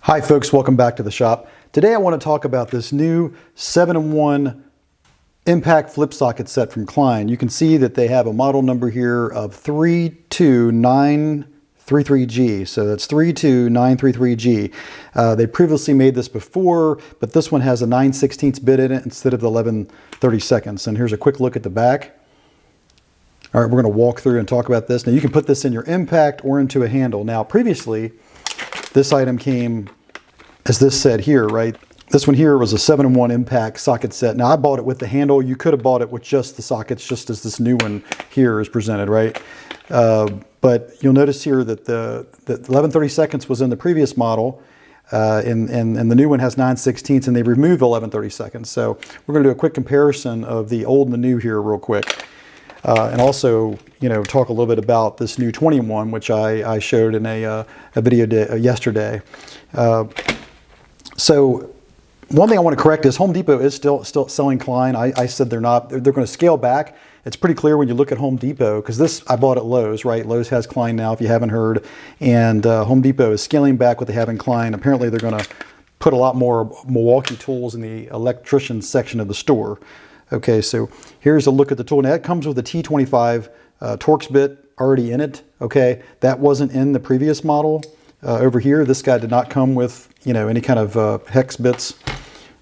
Hi folks, welcome back to the shop. Today I want to talk about this new 7-in-1 impact flip socket set from Klein. You can see that they have a model number here of 32933G. So that's 32933G. They previously made this before, but this one has a 9/16 bit in it instead of the 11/32. And here's a quick look at the back. All right, we're going to walk through and talk about this. Now you can put this in your impact or into a handle. Now previously, this item came as this set here, right? This one here was a 7-in-1 impact socket set. Now I bought it with the handle. You could have bought it with just the sockets, just as this new one here is presented, right? But you'll notice here that the 11/32 was in the previous model, and the new one has 9/16, and they removed 11/32. So we're going to do a quick comparison of the old and the new here real quick. And also, talk a little bit about this new 20-in-1, which I showed in a video yesterday. So one thing I want to correct is Home Depot is still selling Klein. I said they're not. They're going to scale back. It's pretty clear when you look at Home Depot, because this I bought at Lowe's, right? Lowe's has Klein now, if you haven't heard. And Home Depot is scaling back what they have in Klein. Apparently they're going to put a lot more Milwaukee tools in the electrician section of the store. Okay, so here's a look at the tool. Now it comes with a T25 Torx bit already in it. Okay, that wasn't in the previous model. Over here, this guy did not come with any kind of hex bits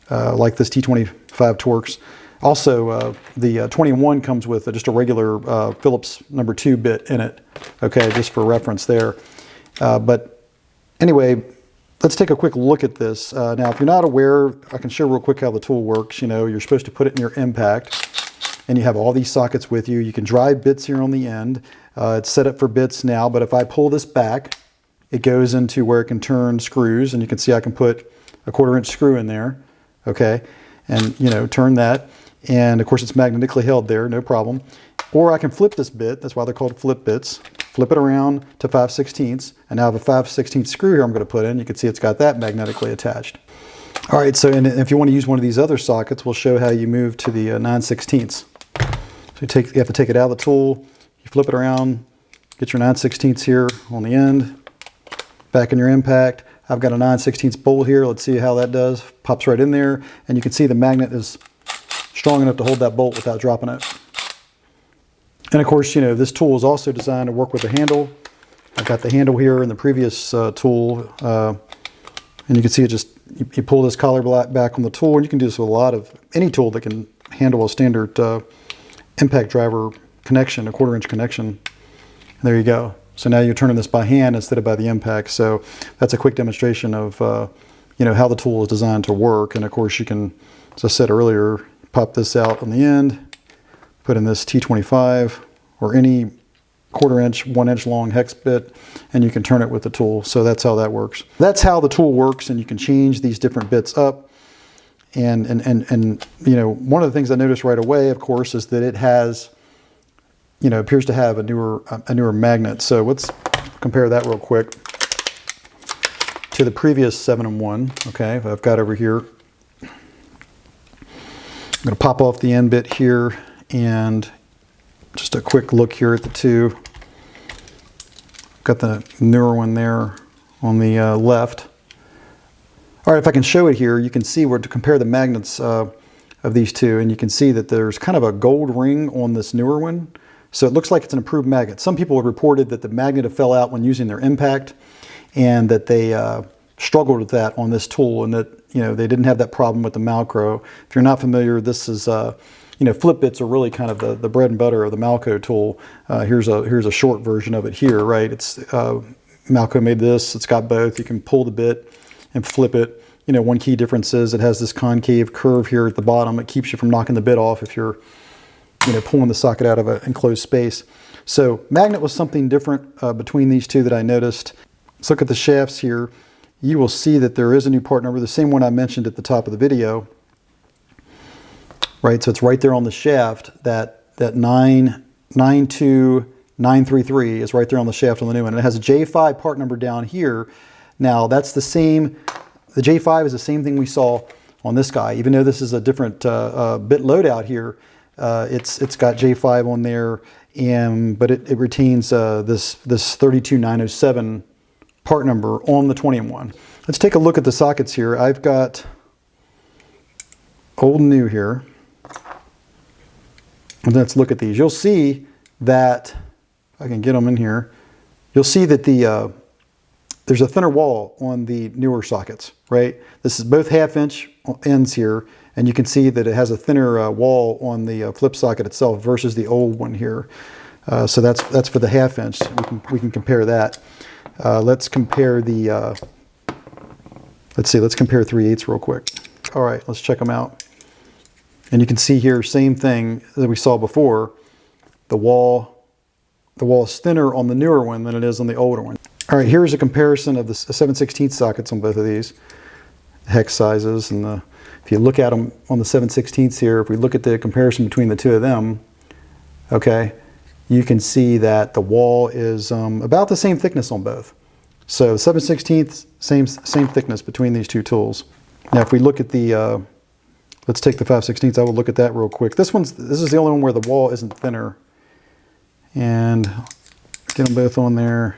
like this T25 Torx. Also, the 20-in-1 comes with just a regular Phillips number 2 bit in it. Okay, just for reference there. But anyway, let's take a quick look at this. Now, if you're not aware, I can show real quick how the tool works. You're supposed to put it in your impact, and you have all these sockets with you. You can drive bits here on the end. It's set up for bits now, but if I pull this back, it goes into where it can turn screws, and you can see I can put a 1/4-inch screw in there, okay, and turn that, and of course it's magnetically held there, no problem. Or I can flip this bit. That's why they're called flip bits. Flip it around to 5/16, and now I have a 5/16 screw here I'm going to put in. You can see it's got that magnetically attached. All right, so and if you want to use one of these other sockets, we'll show how you move to the 9/16. So you have to take it out of the tool, you flip it around, get your 9/16 here on the end, back in your impact. I've got a 9/16 bolt here. Let's see how that does. Pops right in there, and you can see the magnet is strong enough to hold that bolt without dropping it. And of course, this tool is also designed to work with the handle. I've got the handle here in the previous tool, and you can see it you pull this collar back on the tool, and you can do this with any tool that can handle a standard impact driver connection, a 1/4-inch connection. And there you go. So now you're turning this by hand instead of by the impact. So that's a quick demonstration of how the tool is designed to work. And of course you can, as I said earlier, pop this out on the end, put in this T25 or any 1/4-inch, 1-inch long hex bit, and you can turn it with the tool. So that's how that works. That's how the tool works, and you can change these different bits up. And one of the things I noticed right away, of course, is that it has, appears to have a newer magnet. So let's compare that real quick to the previous 7-in-1. Okay, I've got over here. I'm going to pop off the end bit here, and just a quick look here at the two. Got the newer one there on the left. All right, if I can show it here, you can see where to compare the magnets of these two, and you can see that there's kind of a gold ring on this newer one. So it looks like it's an improved magnet. Some people have reported that the magnet fell out when using their impact, and that they struggled with that on this tool, and that they didn't have that problem with the Malco. If you're not familiar, this is flip bits are really kind of the bread and butter of the Malco tool. Here's a short version of it here, right? It's Malco made this. It's got both. You can pull the bit and flip it. One key difference is it has this concave curve here at the bottom. It keeps you from knocking the bit off if you're pulling the socket out of an enclosed space. So magnet was something different between these two that I noticed. Let's look at the shafts here. You will see that there is a new part number, the same one I mentioned at the top of the video. Right, so it's right there on the shaft. That 92933 is right there on the shaft on the new one. And it has a J5 part number down here. Now that's the same. The J5 is the same thing we saw on this guy, even though this is a different bit loadout here. It's got J5 on there, but it retains this 32907 part number on the 20-in-1. Let's take a look at the sockets here. I've got old and new here. And let's look at these. You'll see that, if I can get them in here, you'll see that there's a thinner wall on the newer sockets, right? This is both 1/2-inch ends here, and you can see that it has a thinner wall on the flip socket itself versus the old one here. So that's for the 1/2-inch. We can compare that. Let's compare the, let's compare 3/8 real quick. All right, let's check them out. And you can see here, same thing that we saw before. The wall is thinner on the newer one than it is on the older one. All right, here's a comparison of the 7/16 sockets on both of these, hex sizes, and if you look at them on the 7/16 here, if we look at the comparison between the two of them, okay, you can see that the wall is about the same thickness on both. So 7/16, same thickness between these two tools. Now, if we look at the let's take the 5/16. I will look at that real quick. This is the only one where the wall isn't thinner. And get them both on there.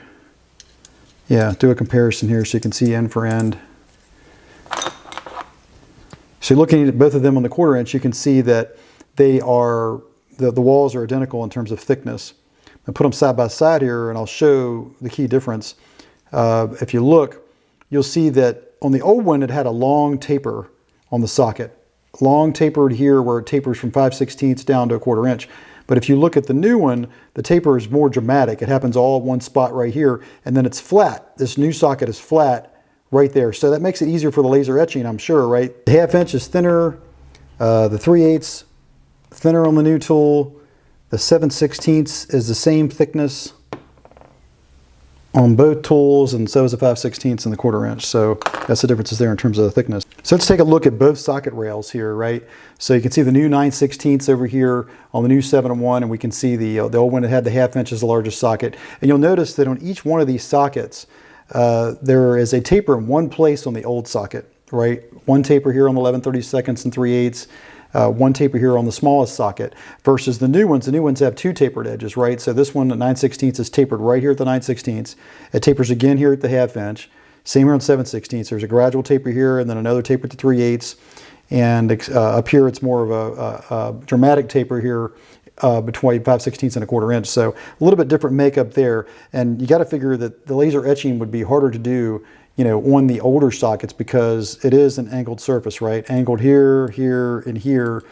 Yeah, do a comparison here so you can see end for end. So looking at both of them on the 1/4 inch, you can see that they are, the walls are identical in terms of thickness. I'll put them side by side here and I'll show the key difference. If you look, you'll see that on the old one it had a long taper on the socket. Long tapered here where it tapers from 5/16 down to a 1/4 inch. But if you look at the new one, the taper is more dramatic. It happens all at one spot right here, and then it's flat. This new socket is flat right there. So that makes it easier for the laser etching, I'm sure, right? The 1/2 inch is thinner, the 3/8 thinner on the new tool. The 7/16 is the same thickness on both tools, and so is the 5/16 and the 1/4 inch. So that's the differences there in terms of the thickness. So let's take a look at both socket rails here, right? So you can see the new 9/16 over here on the new 7-in-1, and we can see the old one that had the 1/2 inch as the largest socket. And you'll notice that on each one of these sockets, there is a taper in one place on the old socket, right? One taper here on the 11/32 and 3/8. One taper here on the smallest socket versus the new ones. The new ones have two tapered edges, right? So this one at 9/16 is tapered right here at the 9/16. It tapers again here at the 1/2 inch. Same here on 7/16. There's a gradual taper here and then another taper to 3/8. And up here it's more of a dramatic taper here between 5/16 and a 1/4 inch. So a little bit different makeup there. And you got to figure that the laser etching would be harder to do, you know, on the older sockets because it is an angled surface, right? Angled here, here, and here.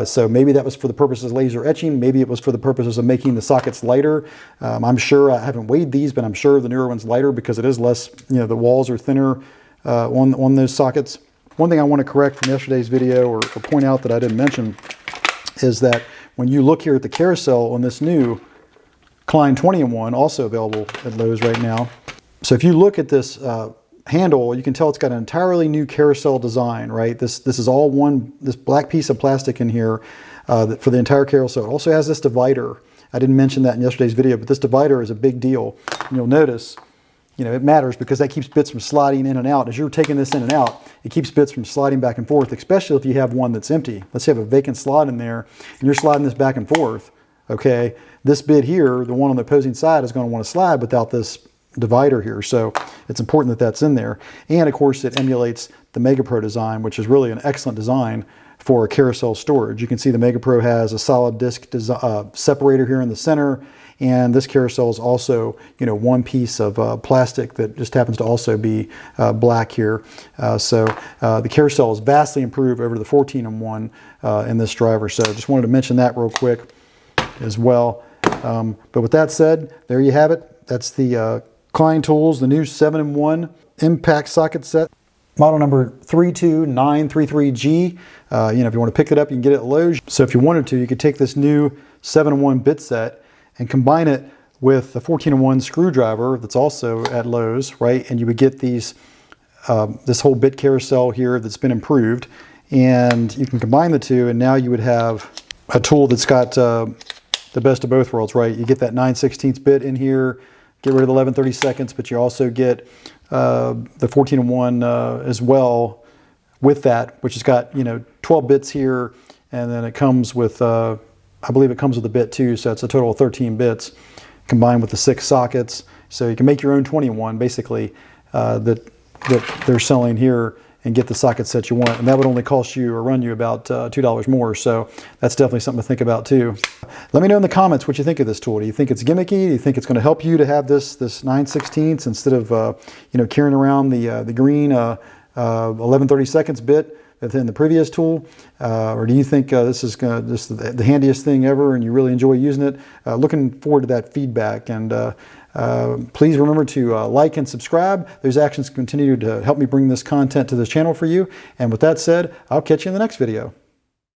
So maybe that was for the purposes of laser etching. Maybe it was for the purposes of making the sockets lighter. I'm sure, I haven't weighed these, but I'm sure the newer one's lighter because it is less, you know, the walls are thinner on those sockets. One thing I want to correct from yesterday's video or point out that I didn't mention is that when you look here at the carousel on this new Klein 20-in-1, also available at Lowe's right now. So if you look at this handle, you can tell it's got an entirely new carousel design, right? This is all this black piece of plastic in here for the entire carousel. It also has this divider. I didn't mention that in yesterday's video, but this divider is a big deal. And you'll notice, you know, it matters because that keeps bits from sliding in and out. As you're taking this in and out, it keeps bits from sliding back and forth, especially if you have one that's empty. Let's say you have a vacant slot in there and you're sliding this back and forth, okay? This bit here, the one on the opposing side, is going to want to slide without this divider here. So it's important that that's in there. And of course it emulates the MegaPro design, which is really an excellent design for carousel storage. You can see the MegaPro has a solid disc separator here in the center, and this carousel is also, you know, one piece of plastic that just happens to also be black here. So the carousel is vastly improved over the 14-in-1 in this driver. So just wanted to mention that real quick as well. But with that said, there you have it. That's the Klein Tools, the new 7-in-1 impact socket set, model number 32933G. You know, if you want to pick it up, you can get it at Lowe's. So if you wanted to, you could take this new 7-in-1 bit set and combine it with the 14-in-1 screwdriver that's also at Lowe's, right? And you would get these, this whole bit carousel here that's been improved. And you can combine the two, and now you would have a tool that's got the best of both worlds, right? You get that 9/16 bit in here, get rid of the 11/32, but you also get the 14-in-1 as well with that, which has got, you know, 12 bits here, and then it comes with, I believe it comes with a bit too, so it's a total of 13 bits combined with the 6 sockets. So you can make your own 21 basically that they're selling here and get the socket set you want. And that would only cost you or run you about $2 more. So that's definitely something to think about too. Let me know in the comments what you think of this tool. Do you think it's gimmicky? Do you think it's going to help you to have this 9/16 instead of carrying around the green 11/32 bit within the previous tool? Or do you think this is just the handiest thing ever and you really enjoy using it? Looking forward to that feedback. And please remember to like and subscribe. Those actions continue to help me bring this content to this channel for you. And with that said, I'll catch you in the next video.